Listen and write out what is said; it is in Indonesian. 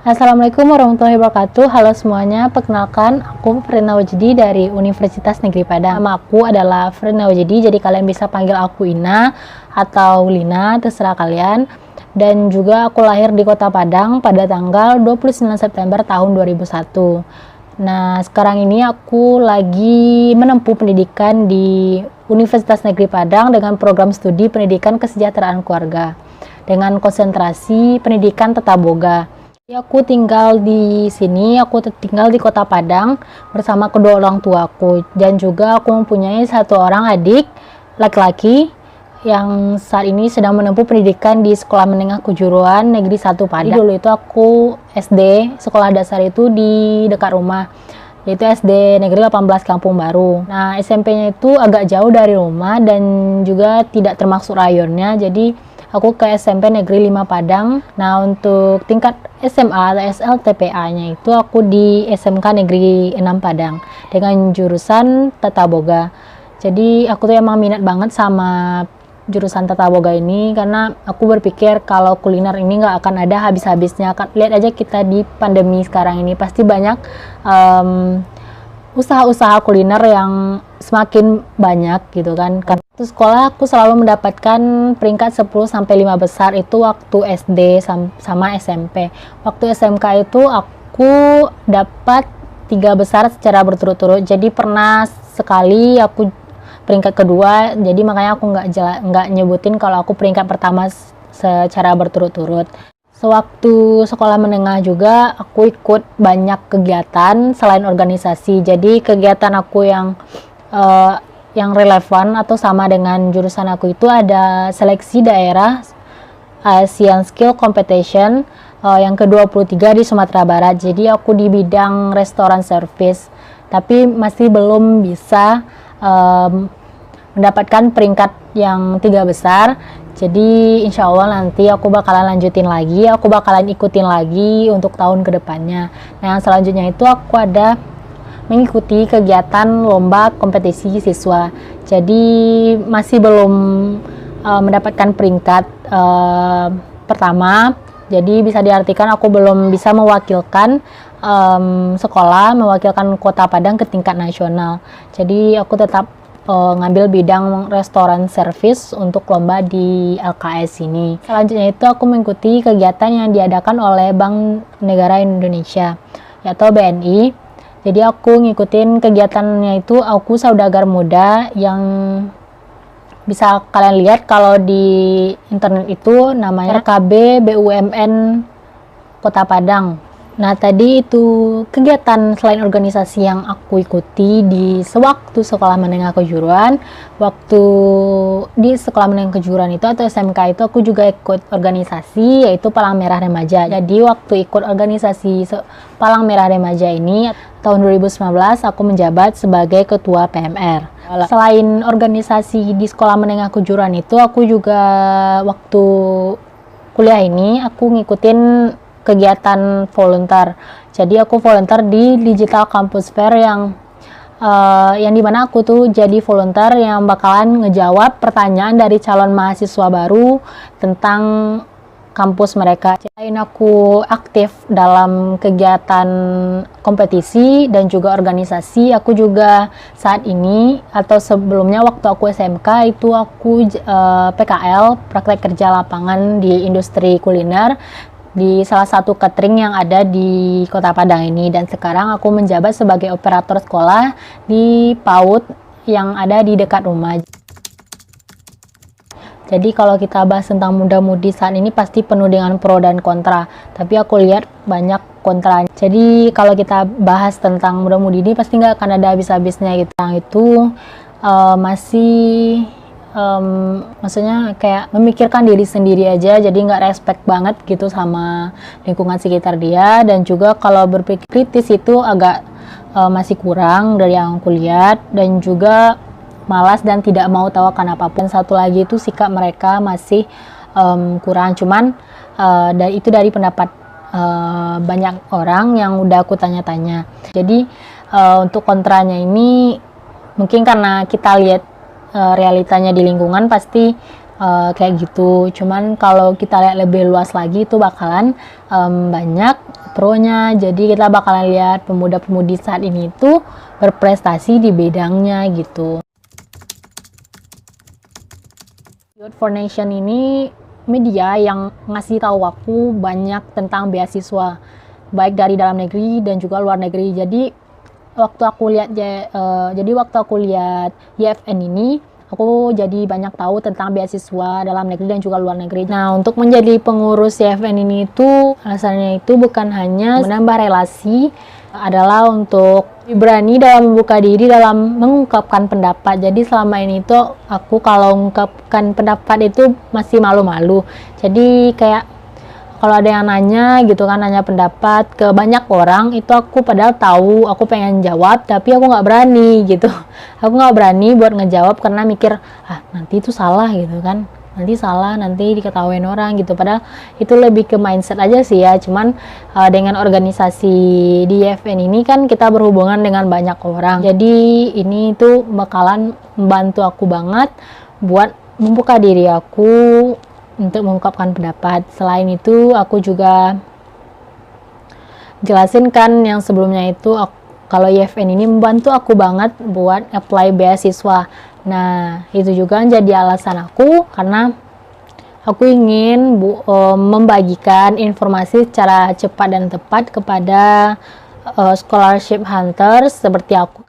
Assalamualaikum warahmatullahi wabarakatuh. Halo semuanya, perkenalkan aku Frina Wajdi dari Universitas Negeri Padang. Nama aku adalah Frina Wajdi, jadi kalian bisa panggil aku Ina atau Lina, terserah kalian. Dan juga aku lahir di Kota Padang pada tanggal 29 September tahun 2001. Nah, sekarang ini aku lagi menempuh pendidikan di Universitas Negeri Padang dengan program studi Pendidikan Kesejahteraan Keluarga dengan konsentrasi pendidikan tata boga. Aku tinggal di sini, aku tinggal di Kota Padang bersama kedua orang tuaku, dan juga aku mempunyai satu orang adik laki-laki yang saat ini sedang menempuh pendidikan di Sekolah Menengah Kejuruan Negeri 1 Padang. Dulu itu aku SD, sekolah dasar itu di dekat rumah, yaitu SD Negeri 18 Kampung Baru. Nah, SMP-nya itu agak jauh dari rumah dan juga tidak termasuk rayonnya, jadi aku ke SMP Negeri 5 Padang. Nah, untuk tingkat SMA atau SLTPA-nya itu aku di SMK Negeri 6 Padang dengan jurusan Tata Boga. Jadi aku tuh emang minat banget sama jurusan Tata Boga ini karena aku berpikir kalau kuliner ini nggak akan ada habis-habisnya. Lihat aja kita di pandemi sekarang ini, pasti banyak usaha-usaha kuliner yang semakin banyak gitu kan. Waktu sekolah aku selalu mendapatkan peringkat 10-5 besar itu waktu SD sama SMP. Waktu SMK itu aku dapat 3 besar secara berturut-turut. Jadi pernah sekali aku peringkat kedua, jadi makanya aku nggak nyebutin kalau aku peringkat pertama secara berturut-turut. Sewaktu sekolah menengah juga aku ikut banyak kegiatan selain organisasi. Jadi kegiatan aku yang relevan atau sama dengan jurusan aku itu ada seleksi daerah Asian Skill Competition yang ke-23 di Sumatera Barat. Jadi aku di bidang restoran service, tapi masih belum bisa mendapatkan peringkat yang 3 besar. Jadi insya Allah nanti aku bakalan lanjutin lagi, aku bakalan ikutin lagi untuk tahun kedepannya. Nah, yang selanjutnya itu aku ada mengikuti kegiatan lomba kompetisi siswa. Jadi masih belum mendapatkan peringkat pertama. Jadi bisa diartikan aku belum bisa mewakilkan sekolah, mewakilkan Kota Padang ke tingkat nasional. Jadi aku tetap ngambil bidang restoran service untuk lomba di LKS ini. Selanjutnya itu aku mengikuti kegiatan yang diadakan oleh Bank Negara Indonesia atau BNI. Jadi aku ngikutin kegiatannya itu aku saudagar muda, yang bisa kalian lihat kalau di internet itu namanya RKB BUMN Kota Padang. Nah, tadi itu kegiatan selain organisasi yang aku ikuti di sewaktu sekolah menengah kejuruan. Waktu di sekolah menengah kejuruan itu atau SMK itu aku juga ikut organisasi, yaitu Palang Merah Remaja. Jadi waktu ikut organisasi Palang Merah Remaja ini tahun 2019 aku menjabat sebagai ketua PMR. Selain organisasi di sekolah menengah kejuruan itu, aku juga waktu kuliah ini aku ngikutin kegiatan volunteer. Jadi aku volunteer di Digital Campus Fair yang dimana aku tuh jadi volunteer yang bakalan ngejawab pertanyaan dari calon mahasiswa baru tentang kampus mereka. Selain aku aktif dalam kegiatan kompetisi dan juga organisasi, aku juga saat ini atau sebelumnya waktu aku SMK itu aku PKL, praktek kerja lapangan di industri kuliner di salah satu catering yang ada di Kota Padang ini, dan sekarang aku menjabat sebagai operator sekolah di PAUD yang ada di dekat rumah. Jadi kalau kita bahas tentang muda-mudi saat ini pasti penuh dengan pro dan kontra, tapi aku lihat banyak kontranya. Jadi kalau kita bahas tentang muda-mudi ini pasti nggak akan ada habis-habisnya gitu. Yang itu masih maksudnya kayak memikirkan diri sendiri aja, jadi nggak respect banget gitu sama lingkungan sekitar dia, dan juga kalau berpikir kritis itu agak masih kurang dari yang aku lihat, dan juga malas dan tidak mau tahu akan apapun. Satu lagi itu sikap mereka masih kurang, cuman itu dari pendapat banyak orang yang udah aku tanya-tanya. Jadi untuk kontranya ini mungkin karena kita lihat realitanya di lingkungan pasti kayak gitu. Cuman kalau kita lihat lebih luas lagi itu bakalan banyak pro-nya. Jadi kita bakalan lihat pemuda-pemudi saat ini tuh berprestasi di bidangnya gitu. Youth for Nation ini media yang ngasih tahu aku banyak tentang beasiswa, baik dari dalam negeri dan juga luar negeri. Jadi waktu aku lihat YFN ini, aku jadi banyak tahu tentang beasiswa dalam negeri dan juga luar negeri. Nah, untuk menjadi pengurus YFN ini itu alasannya itu bukan hanya menambah relasi, adalah untuk berani dalam membuka diri dalam mengungkapkan pendapat. Jadi selama ini tuh aku kalau mengungkapkan pendapat itu masih malu-malu. Jadi kayak kalau ada yang nanya gitu kan, nanya pendapat ke banyak orang, itu aku padahal tahu, aku pengen jawab, tapi aku nggak berani gitu. Aku nggak berani buat ngejawab karena mikir, nanti itu salah gitu kan. Nanti salah, nanti diketahuin orang gitu. Padahal itu lebih ke mindset aja sih ya. Cuman dengan organisasi di YFN ini kan kita berhubungan dengan banyak orang. Jadi ini tuh bakalan membantu aku banget buat membuka diri aku untuk mengungkapkan pendapat. Selain itu aku juga jelasin kan yang sebelumnya itu kalau YFN ini membantu aku banget buat apply beasiswa. Nah, itu juga jadi alasan aku karena aku ingin membagikan informasi secara cepat dan tepat kepada scholarship hunters seperti aku